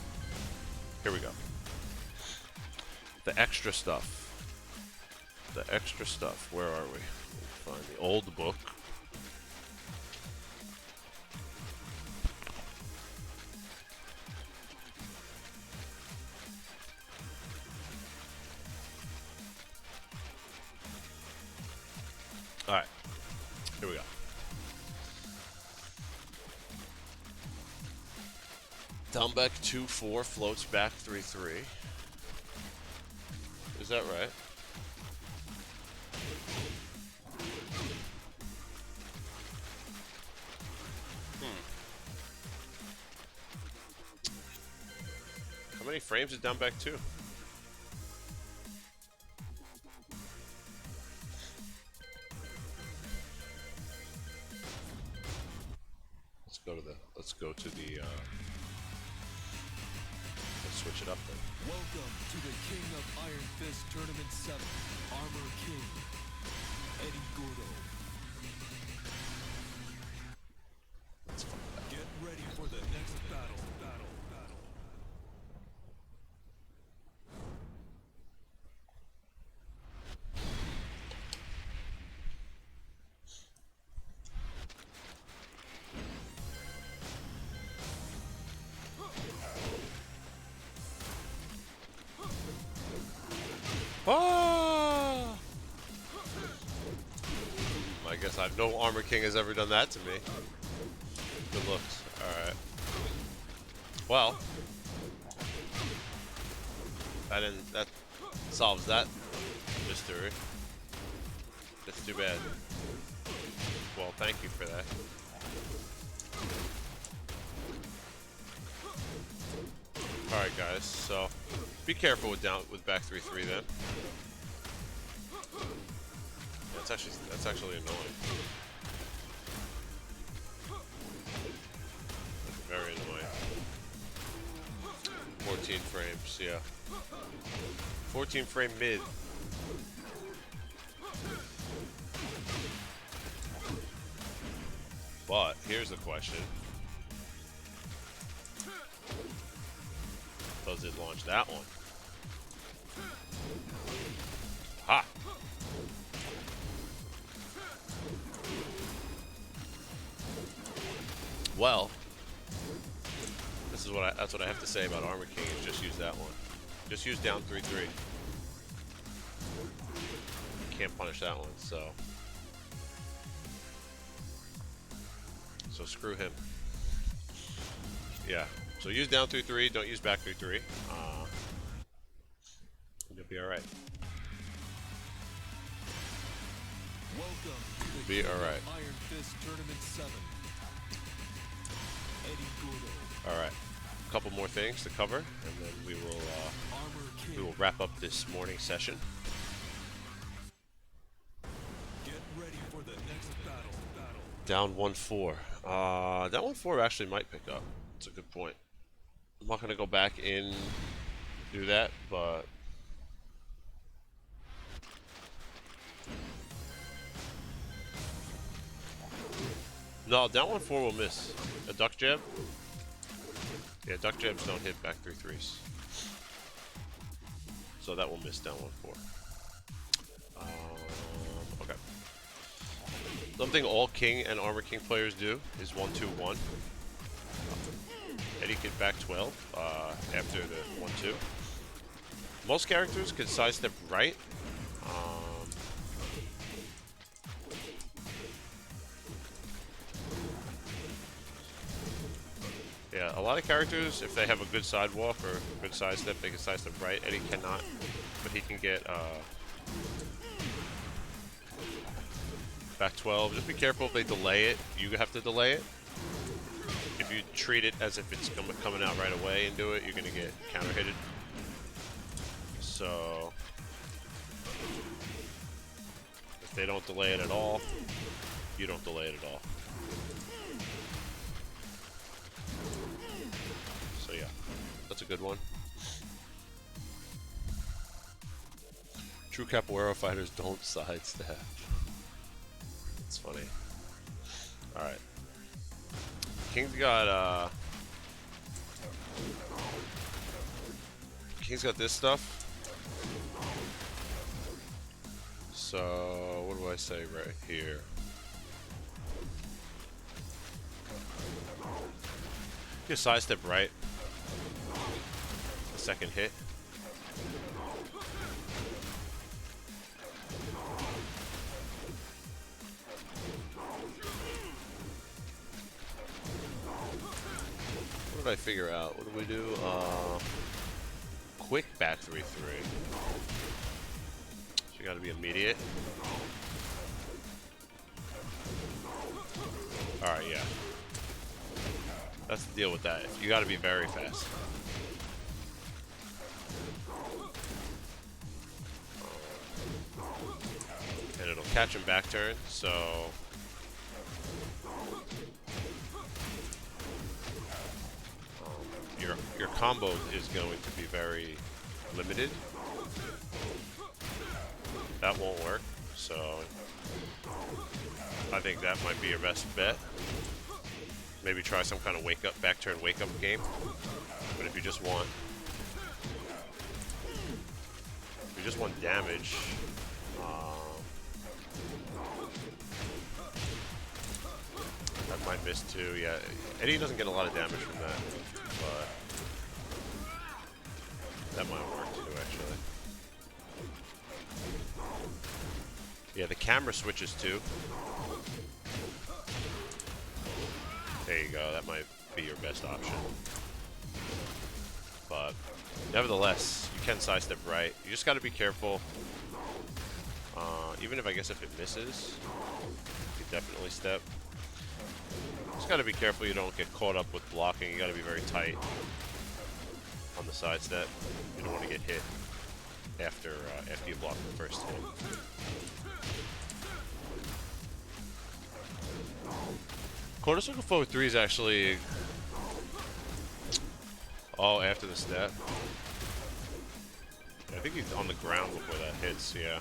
here we go. The extra stuff. The extra stuff. Where are we? Find the old book. Alright, here we go. Down back 2-4, floats back 3-3. Is that right? How many frames is down back 2? Let's go to the let's switch it up then. Welcome to the King of Iron Fist Tournament 7, Armor King, Eddy Gordo. Let's find that. Get ready for the next battle. Ah! I guess no Armor King has ever done that to me. Good looks. Alright. Well. That solves that mystery. That's too bad. Well, thank you for that. Alright guys, so be careful with back 3-3 then. Yeah, that's actually annoying. That's very annoying. 14 frames, yeah. 14 frame mid. But here's the question. Does it launch that one? Ha! Well, that's what I have to say about Armor King is just use that one. Just use down 3-3. Can't punish that one, so screw him. Yeah. So use down 3-3. Don't use back 3-3. You'll be all right. Welcome to the Be King all of right. Iron Fist Tournament 7. Eddy Gordo. All right. A couple more things to cover, and then we Armor King. will wrap up this morning session. Get ready for the next battle. Down 1-4. Down 1-4 actually might pick up. That's a good point. I'm not gonna go back in do that, but no, down 1-4 will miss. A duck jab? Yeah, duck jabs don't hit back 3-3s. So that will miss down 1-4. Okay. Something all King and Armor King players do is 1-2-1. Eddy can back 12 after the 1-2. Most characters can sidestep right. Yeah, a lot of characters, if they have a good sidewalk or a good sidestep, they can sidestep right. Eddy cannot, but he can get back 12. Just be careful if they delay it. You have to delay it. If you treat it as if it's coming out right away and do it, you're going to get counter-hitted. So, if they don't delay it at all, you don't delay it at all. So yeah, that's a good one. True capoeira fighters don't sidestep. It's funny. Alright. King's got this stuff. So what do I say right here? You sidestep right. The second hit. What did I figure out? What do we do? Quick back 3-3. So you gotta be immediate. Alright, yeah. That's the deal with that. You gotta be very fast. And it'll catch him back turn, so your combo is going to be very limited. That won't work, so I think that might be your best bet. Maybe try some kind of back turn wake up game. But if you just want damage, that might miss too. Yeah, Eddy doesn't get a lot of damage from that, but that might work too, actually. Yeah, the camera switches too. There you go, that might be your best option. But nevertheless, you can sidestep right. You just gotta be careful. Even if if it misses, you definitely step. Just gotta be careful you don't get caught up with blocking. You gotta be very tight on the sidestep. You don't want to get hit after you block the first hit. Quarter circle forward 3 is actually after the step. I think he's on the ground before that hits, yeah.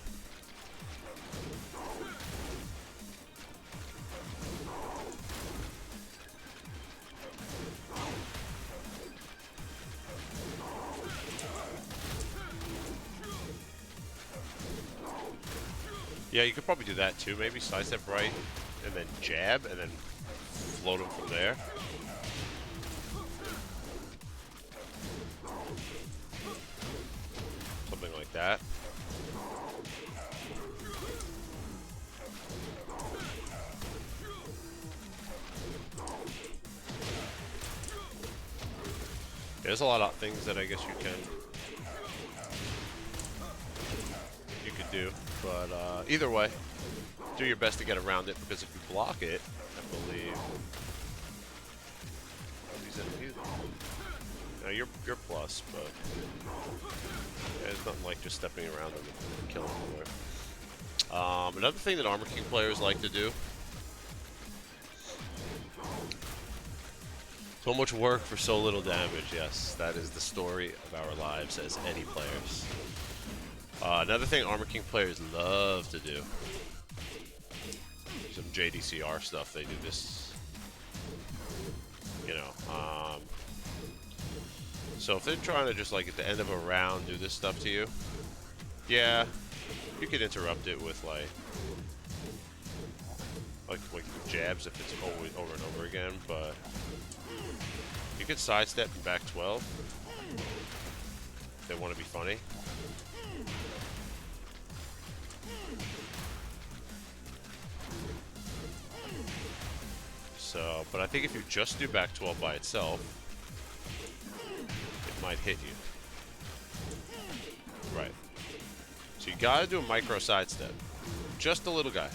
Yeah, you could probably do that too. Maybe sidestep right and then jab and then float him from there. Something like that. there's a lot of things that I guess you could do, but either way, do your best to get around it, because if you block it, I believe. Oh, he's in either. No, you're plus, but yeah, it's nothing like just stepping around him and killing him. Another thing that Armor King players like to do. So much work for so little damage. Yes, that is the story of our lives as Eddy players. Another thing Armor King players love to do. Some JDCR stuff. They do this, you know. So if they're trying to just like at the end of a round do this stuff to you, yeah, you could interrupt it with like jabs if it's always over and over again, but you could sidestep and back 12 if they want to be funny. So, but I think if you just do back 12 by itself, it might hit you. Right. So you gotta do a micro sidestep. Just a little guy.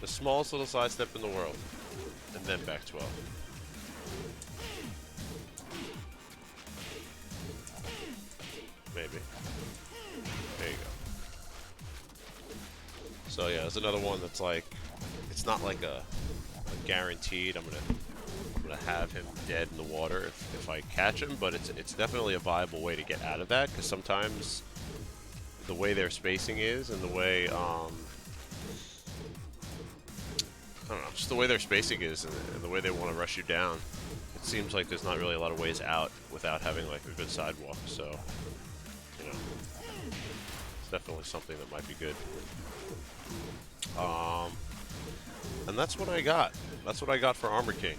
The smallest little sidestep in the world. And then back 12. Maybe. There you go. So yeah, there's another one that's like, it's not like a guaranteed I'm gonna have him dead in the water if I catch him, but it's definitely a viable way to get out of that, because sometimes the way their spacing is and the way I don't know, just the way their spacing is and the way they want to rush you down, it seems like there's not really a lot of ways out without having like a good sidewalk. So, you know, it's definitely something that might be good. And that's what I got. That's what I got for Armor King.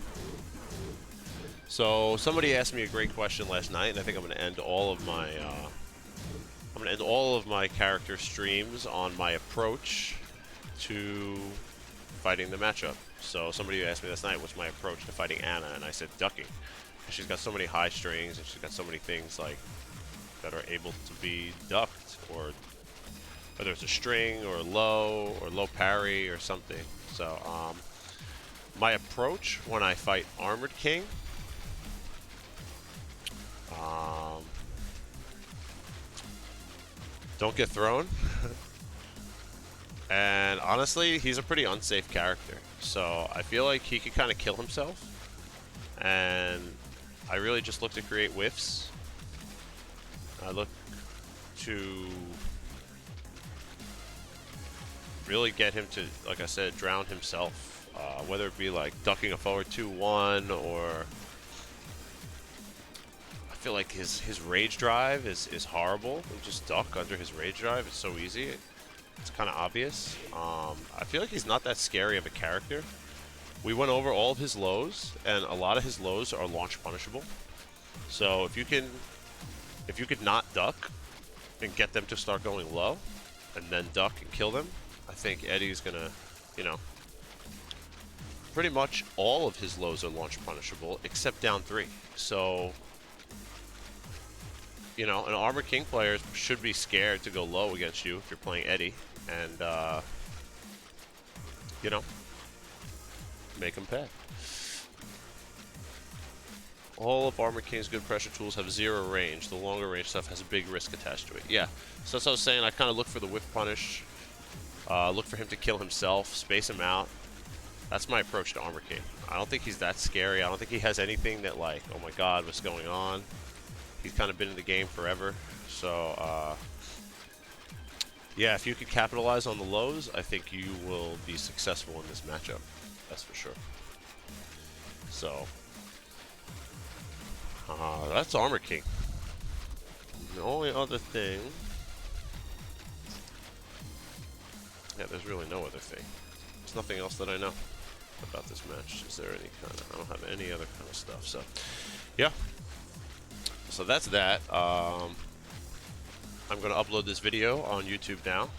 So somebody asked me a great question last night, and I think I'm going to end all of my character streams on my approach to fighting the matchup. So somebody asked me last night, what's my approach to fighting Anna, and I said ducking. She's got so many high strings, and she's got so many things like that are able to be ducked, or whether it's a string or low parry or something. So my approach when I fight Armored King, don't get thrown. And honestly, he's a pretty unsafe character. So I feel like he could kind of kill himself. And I really just look to create whiffs. I look to really get him to, like I said, drown himself. Whether it be like ducking a forward 2-1, or I feel like his rage drive is horrible. You just duck under his rage drive. It's so easy. It's kind of obvious. I feel like he's not that scary of a character. We went over all of his lows, and a lot of his lows are launch punishable. So if you could not duck and get them to start going low, and then duck and kill them, I think Eddy's gonna, you know, pretty much all of his lows are launch punishable except down 3. So, you know, an Armor King player should be scared to go low against you if you're playing Eddy, and you know, make him pay. All of Armor King's good pressure tools have 0 range. The longer range stuff has a big risk attached to it. Yeah, so that's what I was saying. I kind of look for the whiff punish. Look for him to kill himself, space him out. That's my approach to Armor King. I don't think he's that scary. I don't think he has anything that like, oh my god, what's going on? He's kind of been in the game forever. So, yeah, if you could capitalize on the lows, I think you will be successful in this matchup. That's for sure. So, that's Armor King. The only other thing... yeah, there's really no other thing. There's nothing else that I know about this match. Is there any kind of... I don't have any other kind of stuff, so... yeah. So that's that. I'm going to upload this video on YouTube now.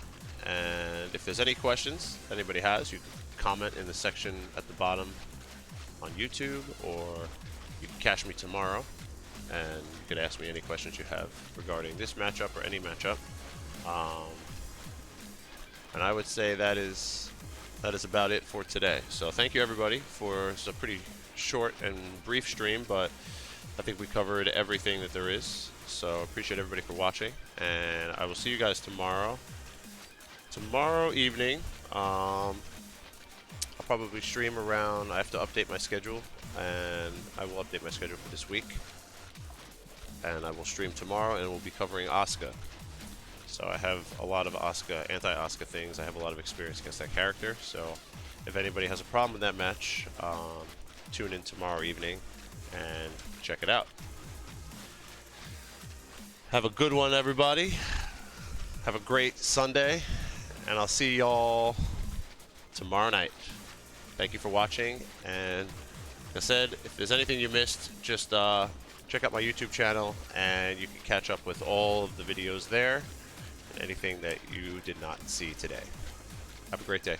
And if there's any questions anybody has, you can comment in the section at the bottom on YouTube, or you can catch me tomorrow and you can ask me any questions you have regarding this matchup or any matchup. And I would say that is about it for today. So thank you everybody for a pretty short and brief stream, but I think we covered everything that there is. So appreciate everybody for watching, and I will see you guys tomorrow. Tomorrow evening, I'll probably stream around. I have to update my schedule, and I will update my schedule for this week. And I will stream tomorrow, and we'll be covering Asuka. So I have a lot of Asuka, anti-Asuka things. I have a lot of experience against that character. So if anybody has a problem with that match, tune in tomorrow evening and check it out. Have a good one, everybody. Have a great Sunday, and I'll see y'all tomorrow night. Thank you for watching, and like I said, if there's anything you missed, just check out my YouTube channel, and you can catch up with all of the videos there, and anything that you did not see today. Have a great day.